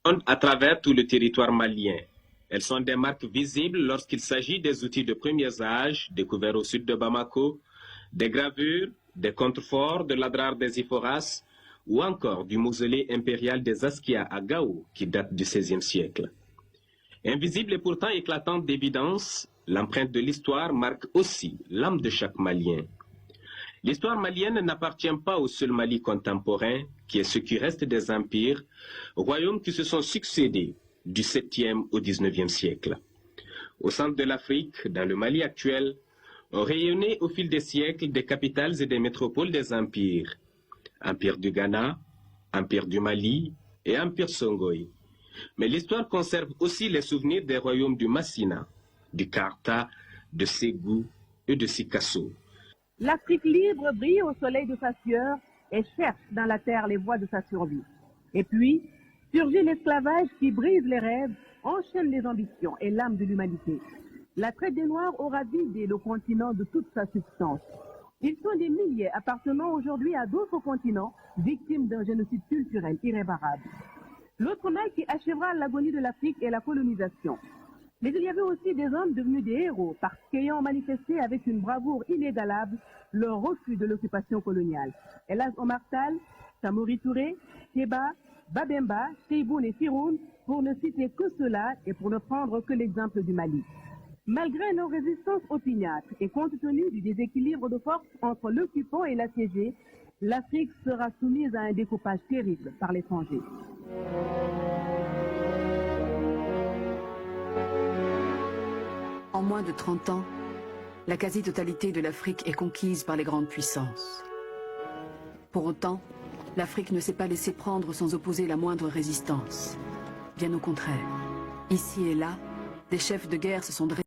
à travers tout le territoire malien. Elles sont des marques visibles lorsqu'il s'agit des outils de premier âge découverts au sud de Bamako, des gravures, des contreforts de l'Adrar des Iphoras ou encore du mausolée impérial des Askia à Gao qui date du XVIe siècle. Invisible et pourtant éclatante d'évidence, l'empreinte de l'histoire marque aussi l'âme de chaque Malien. L'histoire malienne n'appartient pas au seul Mali contemporain, qui est ce qui reste des empires, royaumes qui se sont succédés du 7e au 19e siècle. Au centre de l'Afrique, dans le Mali actuel, ont rayonné au fil des siècles des capitales et des métropoles des empires. Empire du Ghana, Empire du Mali et Empire Songhai. Mais l'histoire conserve aussi les souvenirs des royaumes du Massina, du Karta, de Ségou et de Sikasso. L'Afrique libre brille au soleil de sa sueur et cherche dans la terre les voies de sa survie. Et puis, surgit l'esclavage qui brise les rêves, enchaîne les ambitions et l'âme de l'humanité. La traite des Noirs aura vidé le continent de toute sa substance. Ils sont des milliers appartenant aujourd'hui à d'autres continents, victimes d'un génocide culturel irréparable. L'autre mal qui achèvera l'agonie de l'Afrique est la colonisation. Mais il y avait aussi des hommes devenus des héros parce qu'ayant manifesté avec une bravoure inégalable leur refus de l'occupation coloniale. Elhadji Omar Tall, Samori Touré, Kéba, Babemba, Tebboune et Firoun, pour ne citer que cela et pour ne prendre que l'exemple du Mali. Malgré leur résistance opiniâtre et compte tenu du déséquilibre de force entre l'occupant et l'assiégé, l'Afrique sera soumise à un découpage terrible par l'étranger. En moins de 30 ans, la quasi-totalité de l'Afrique est conquise par les grandes puissances. Pour autant, l'Afrique ne s'est pas laissée prendre sans opposer la moindre résistance. Bien au contraire, ici et là, des chefs de guerre se sont dressés